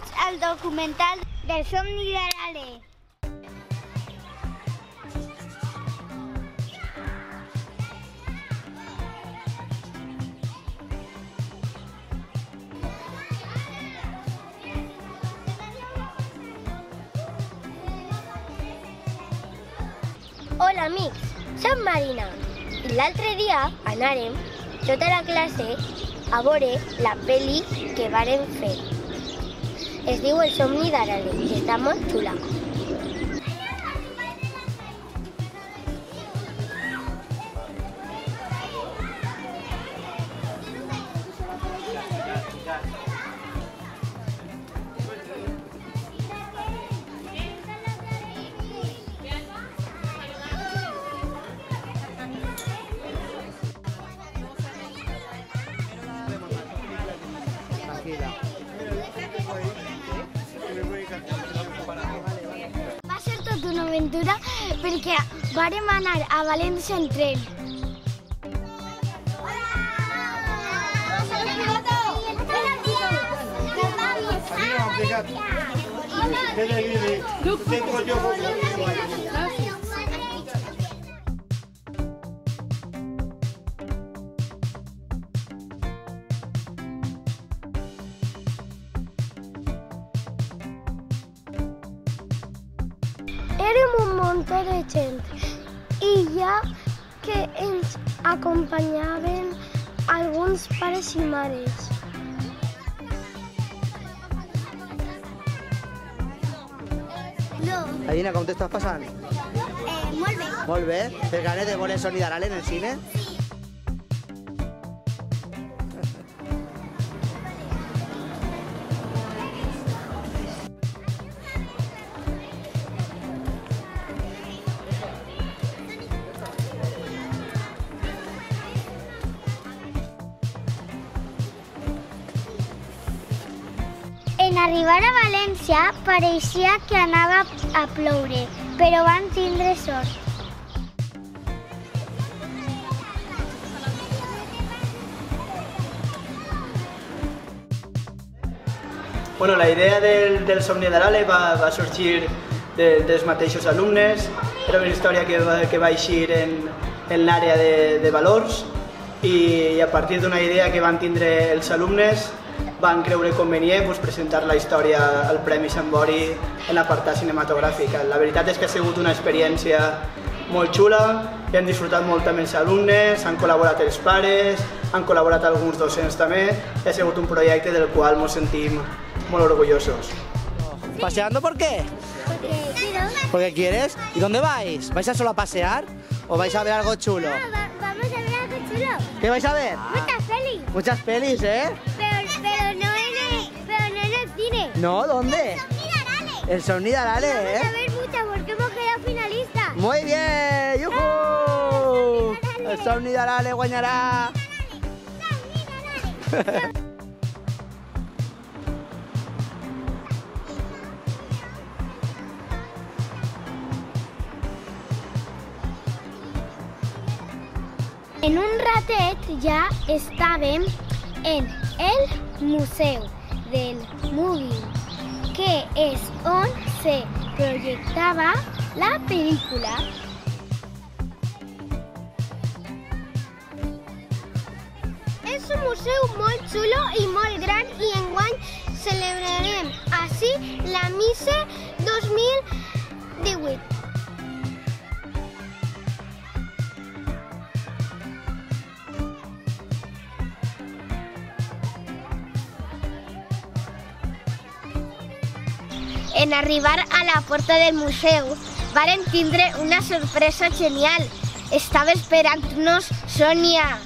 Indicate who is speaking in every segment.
Speaker 1: Benvinguts al documental del somni de l'Ale.
Speaker 2: Hola amics, soc Marina i l'altre dia anàrem tota la classe a veure la pel·li que vàrem fer. Es diu El somni d'Arale i està molt xula.
Speaker 1: Va ser tot una aventura perquè vàrem anar a València en tren.
Speaker 2: Érem un munt de gent i ja que ens acompanyaven alguns pares i mares.
Speaker 3: Adina, com t'estàs passant?
Speaker 1: Molt bé.
Speaker 3: Molt bé. Tens ganes de veure El somni d'Arale en el cine?
Speaker 1: En arribar a València pareixia que anava a ploure, però van tindre sort.
Speaker 4: Bueno, la idea del somni d'Arale va sorgir dels mateixos alumnes. Era una història que va eixir en l'àrea de valors i a partir d'una idea que van tindre els alumnes van creure convenient presentar la història al Premi Sant Bori en l'apartat cinematogràfic. La veritat és que ha sigut una experiència molt xula i han disfrutat molt amb els alumnes, han col·laborat els pares, han col·laborat alguns docents també i ha sigut un projecte del qual ens sentim molt orgullosos.
Speaker 3: ¿Paseando por qué?
Speaker 1: Porque quiero.
Speaker 3: ¿Porque quieres? ¿Y dónde vais? ¿Vais a solo a pasear o vais a ver algo chulo?
Speaker 1: Vamos a ver algo chulo.
Speaker 3: ¿Qué vais a ver?
Speaker 1: Muchas pelis.
Speaker 3: Muchas pelis, ¿eh?
Speaker 1: Pero no en el cine.
Speaker 3: No, ¿dónde? El somni d'Arale,
Speaker 1: Vamos a
Speaker 3: ¿eh?
Speaker 1: ver muchas porque hemos quedado finalistas.
Speaker 3: Muy bien, ¡yujú! El somni d'Arale guanyarà.
Speaker 1: En un ratet ja estàvem en el Museu del Movie, que és on se projectava la pel·lícula. És un museu molt xulo i molt gran i enguany celebrarem així la Missa 2018. En arribar a la porta del museu, varen tindre una sorpresa genial. Estava esperant-nos Sònia.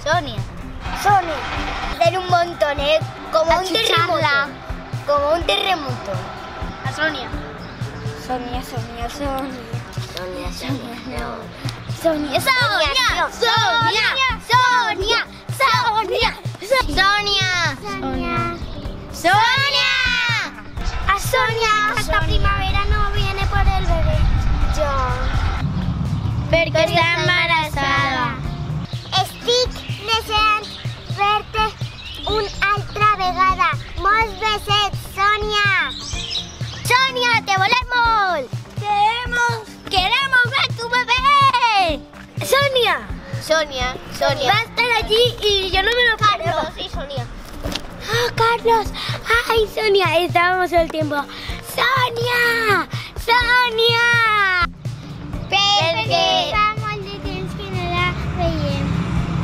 Speaker 1: Sonia. Hacer un montón, como un terremoto. Como un terremoto. A Sonia.
Speaker 2: Sonia, Sonia, Sonia. Sonia, Sonia, no.
Speaker 1: Sonia, Sonia, Sonia, Sonia, Sonia, Sonia, Sonia.
Speaker 2: A Sonia, esta primavera no viene por el bebé.
Speaker 1: Perquè està embarassada.
Speaker 2: Estic deseant ver-te una altra vegada. Molts besets, Sonia.
Speaker 1: Sonia, te volem molt. Queremos ver tu bebé.
Speaker 2: Sonia.
Speaker 1: Sonia,
Speaker 2: Va a
Speaker 1: Sonia.
Speaker 2: estar allí y yo no me lo creo.
Speaker 1: Carlos y Sonia.
Speaker 2: ¡Ah, Carlos! ¡Ay, Sonia! Estábamos todo el tiempo. ¡Sonia! ¡Sonia!
Speaker 1: Perquè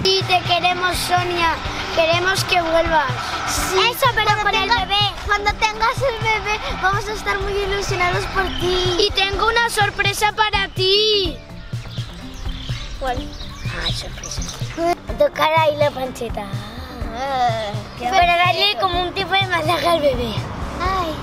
Speaker 2: Sí, te queremos, Sonia. Queremos que vuelvas. Sí, eso, pero con el bebé.
Speaker 1: Cuando tengas el bebé, vamos a estar muy ilusionados por ti.
Speaker 2: Y tengo una sorpresa para ti.
Speaker 1: ¿Cuál?
Speaker 2: Ay, sorpresa. Tocar ahí la pancheta. Para darle como un tipo de masaje al bebé.
Speaker 1: Ay.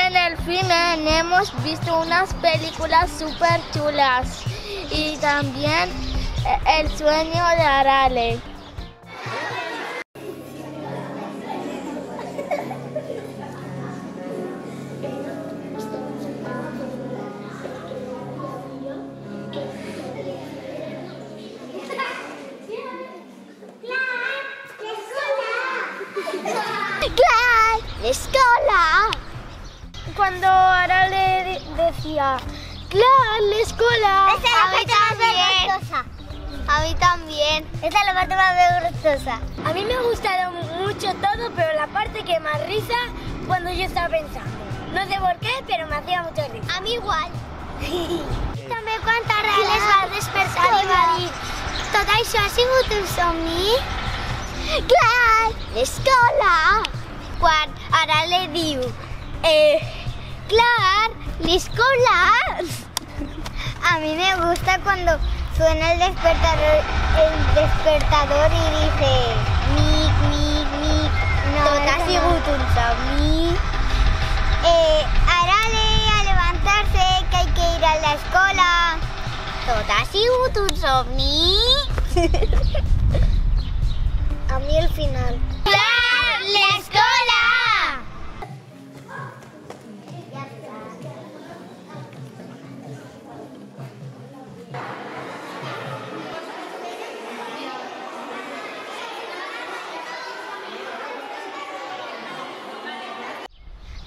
Speaker 1: En el cine hemos visto unas películas súper chulas y también El sueño de Arale. ¡Clar! ¡L'escola!
Speaker 2: Cuando Arale decía, ¡Clar, la escuela!
Speaker 1: Esa es la parte más vergonzosa. A mí también.
Speaker 2: Esa es la parte más vergonzosa. A mí me ha gustado mucho todo, pero la parte que más risa cuando yo estaba pensando. No sé por qué, pero me hacía mucha risa.
Speaker 1: A mí igual.
Speaker 2: També quan Arale es va despertar i va dir tot això ha sigut un somni?
Speaker 1: Clar! L'escola! Quan Arale diu clar, l'escola.
Speaker 2: A mí me gusta cuando suena el despertador y dice mic, mic, mic. No,
Speaker 1: Tot ha sigut un somni.
Speaker 2: Arale a levantarse, que hay que ir a la escuela.
Speaker 1: Tot ha sigut un somni.
Speaker 2: A mí el final.
Speaker 1: Clar, l'escola!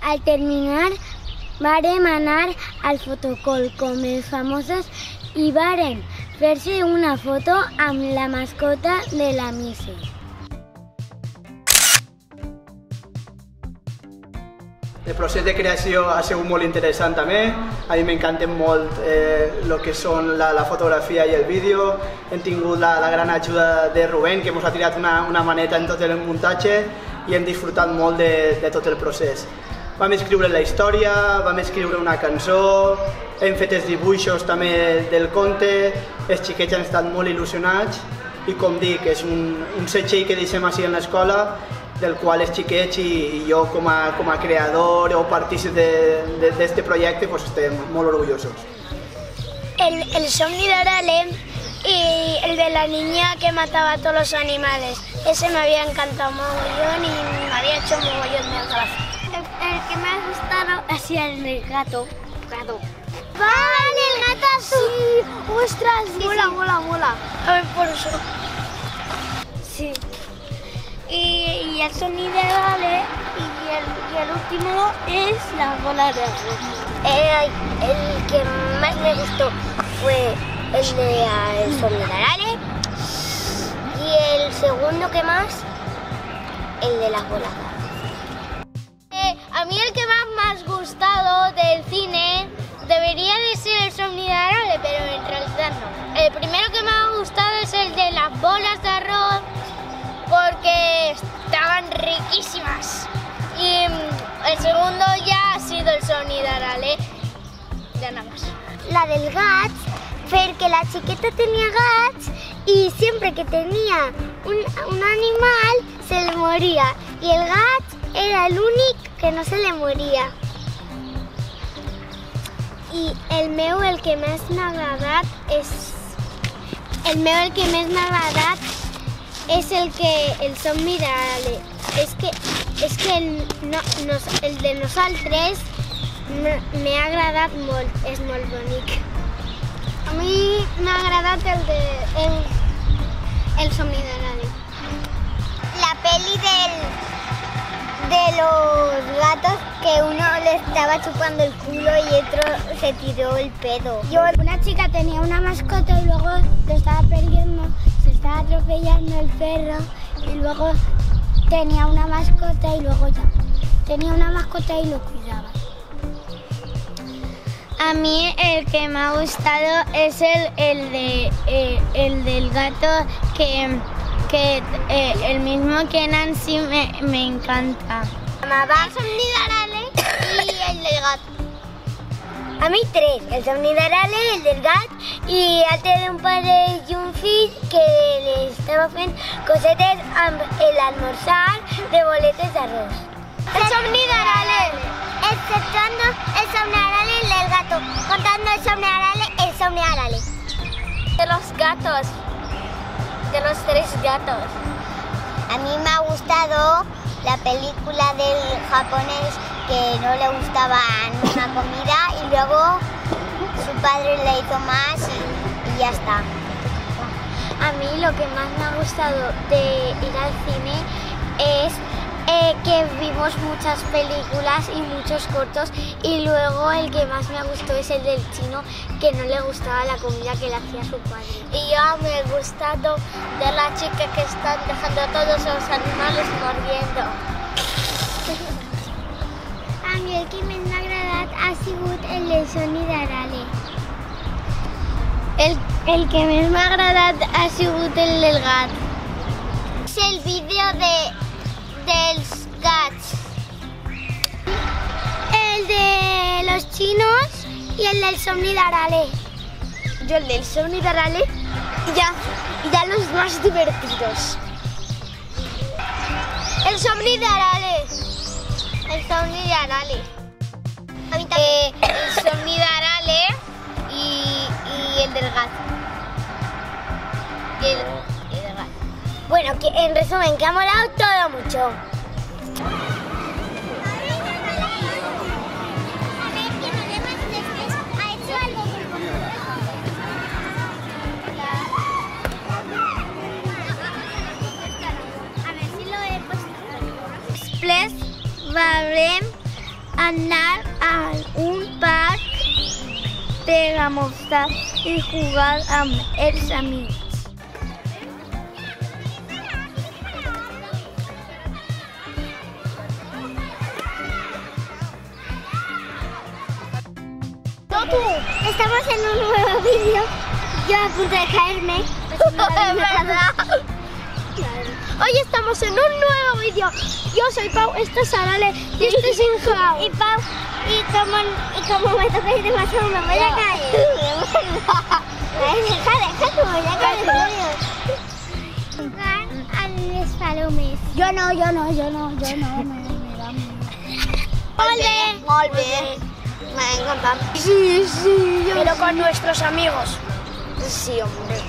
Speaker 2: Al terminar, vàrem anar al fotocol com els famosos i vàrem fer-se una foto amb la mascota de la Missy.
Speaker 4: El procés de creació ha sigut molt interessant també. A mi m'encanten molt el que són la fotografia i el vídeo. Hem tingut la gran ajuda de Rubén, que ens ha tirat una maneta en tot el muntatge i hem disfrutat molt de tot el procés. Vam escriure la història, vam escriure una cançó, hem fet els dibuixos també del conte, els xiquets han estat molt il·lusionats i com dic, és un setxell que deixem així en l'escola del qual els xiquets i jo com a creador o partícip d'aquest projecte pues, estem molt orgullosos.
Speaker 2: El somni de Arale y el de la niña que mataba a todos los animales. Ese me había encantado mogollón y me había hecho mogollón de gracia. El que me ha gustado ha sido el del gato.
Speaker 1: ¡Vale, el gato azul!
Speaker 2: Sí, ostras,
Speaker 1: Mola.
Speaker 2: A ver, por eso. Sí. Y el sonido de Arale y el último es la bola de arroz. El que más me gustó fue el de el sonido de Arale y el segundo que más, el de las bolas de arroz.
Speaker 1: A mí el que más me ha gustado del cine debería de ser el somni de Arale, pero en realidad no. El primero que me ha gustado es el de las bolas de arroz porque estaban riquísimas. Y el segundo ya ha sido el somni de Arale. Ya nada más.
Speaker 2: La del gats, perquè la xiqueta tenia gats y siempre que tenía un animal se le moría y el gat era el único que no se le moria. I el meu el que més m'ha agradat és el somni d'Arale. És que el de nosaltres m'ha agradat molt, és molt bonic. A mi m'ha agradat el somni d'Arale. La peli de los gatos que uno le estaba chupando el culo y otro se tiró el pedo. Una chica tenía una mascota y luego lo estaba perdiendo, se estaba atropellando el perro y luego tenía una mascota y luego ya tenía una mascota y lo cuidaba. A mí el que me ha gustado es el del gato que el mismo que Nancy me encanta. El somni d'Arale y el del gato. A mi tres, el somni d'Arale, el del gat i altre d'un pare i un fill que li estava fent cosetes amb l'almorzar de boletes d'arròs. El somni d'Arale. Exceptuando el somni d'Arale y el del gato. Contando el somni d'Arale, el somni d'Arale. De los gatos. De los tres gatos. A mí me ha gustado la película del japonés que no le gustaba una comida y luego su padre le hizo más y ya está. A mí lo que más me ha gustado de ir al cine es que vimos muchas películas y muchos cortos y luego el que más me ha gustado es el del chino que no le gustaba la comida que le hacía su padre. Y yo me ha gustado de la chica que están dejando a todos los animales mordiendo. A mi el que més m'ha agradat ha sigut el del somni d'Arale. El que més m'ha agradat ha sigut el del gat. És el vídeo dels gats. El de los chinos y el del somni d'Arale. Yo el del somni d'Arale ya los más divertidos. El somni d'Arale. El somni d'Arale. A mí también. El somni d'Arale y el del gato. Y el del gato. Bueno, que en resumen, que ha molado todo mucho. Després vam anar a un parc per almorzar i jugar amb els amics. Estamos en un nuevo vídeo. Yo a punto de caerme. Hoy estamos en un nuevo vídeo. Yo soy Pau, esto es Arale y este es Injao. Y Pau, y como me toca ir demasiado me voy a caer. Deja que me voy a caer. Jugar a les palomes. Yo no, me da miedo. Molt bé. Me encanta. Sí, pero con nuestros amigos. Sí, hombre.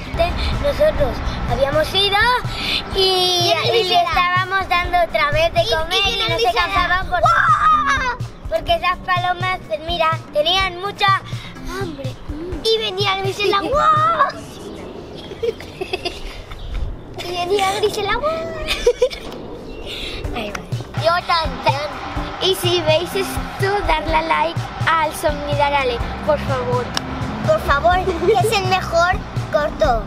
Speaker 2: Nosotros habíamos ido y le estábamos dando otra vez de comer y no se cansaban porque esas palomas, pues mira, tenían mucha hambre. Y venía Grisela. Y venía Grisela. Yo también. Y si veis esto, darle a like al somni d'Arale, por favor. Por favor, que es el mejor corto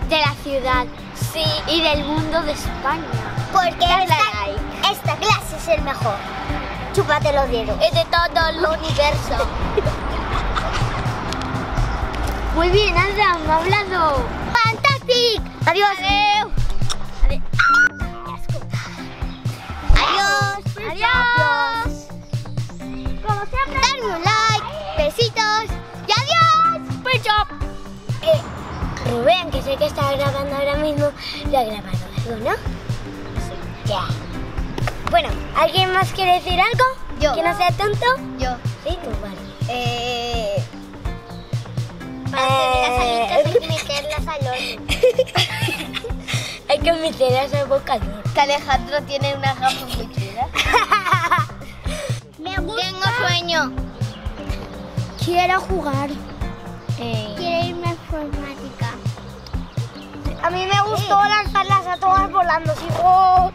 Speaker 2: de la ciudad, sí, y del mundo de España. Porque esta clase es el mejor. Chúpate los dedos. Es de todo el universo. Muy bien, Andrea, me ha hablado. ¡Fantástico! Adiós. Adiós. Como siempre, darme un like, besitos y adiós. Bye. Rubén, que sé que está grabando ahora mismo, lo ha grabado algo, ¿no? Sí. Ya. Bueno, ¿alguien más quiere decir algo?
Speaker 1: Yo.
Speaker 2: ¿Que no sea tonto?
Speaker 1: Yo.
Speaker 2: Sí, tú, vale.
Speaker 1: Hay que meterlas al horno.
Speaker 2: Hay que meterlas al bocador.
Speaker 1: Que Alejandro tiene unas gafas muy chulas. Me gusta. Tengo sueño.
Speaker 2: Quiero jugar.
Speaker 1: Quiero irme a informática.
Speaker 2: A mí me gustó lanzarlas a todas volando. ¿Sí? Oh.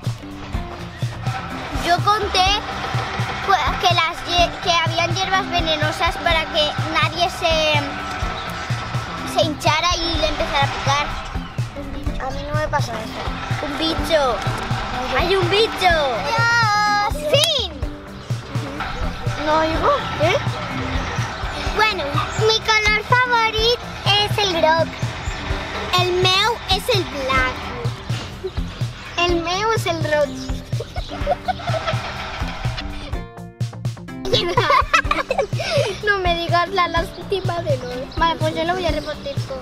Speaker 1: Yo conté pues, que habían hierbas venenosas para que nadie se hinchara y le empezara a picar.
Speaker 2: A mí no me pasa eso.
Speaker 1: Un bicho.
Speaker 2: ¡Hay un bicho!
Speaker 1: ¡Dios! ¡Fin!
Speaker 2: No oigo. ¿Eh?
Speaker 1: Bueno, mi color favorito es el groc. El meu es el black. El meu es el rojo. No me digas la lástima de nuevo. Vale, pues yo lo voy a repartir todo.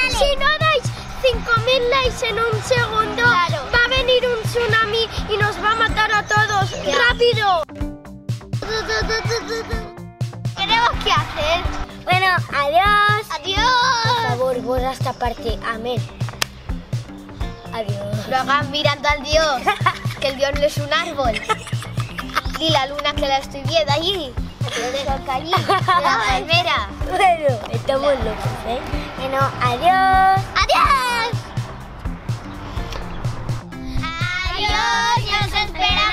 Speaker 1: Si no dais 5.000 likes en un segundo, va a venir un tsunami y nos va a matar a todos. ¡Rápido! ¿Qué tenemos que hacer?
Speaker 2: Bueno, adiós.
Speaker 1: ¡Adiós!
Speaker 2: Por favor, borra esta parte. Amén. Adiós.
Speaker 1: Lo hagas mirando al Dios, que el Dios no es un árbol. Y la luna que la estoy viendo allí. Allí, la palmera.
Speaker 2: Bueno, estamos locos, ¿eh? Bueno, adiós.
Speaker 1: ¡Adiós! ¡Adiós! ¡Nos esperamos!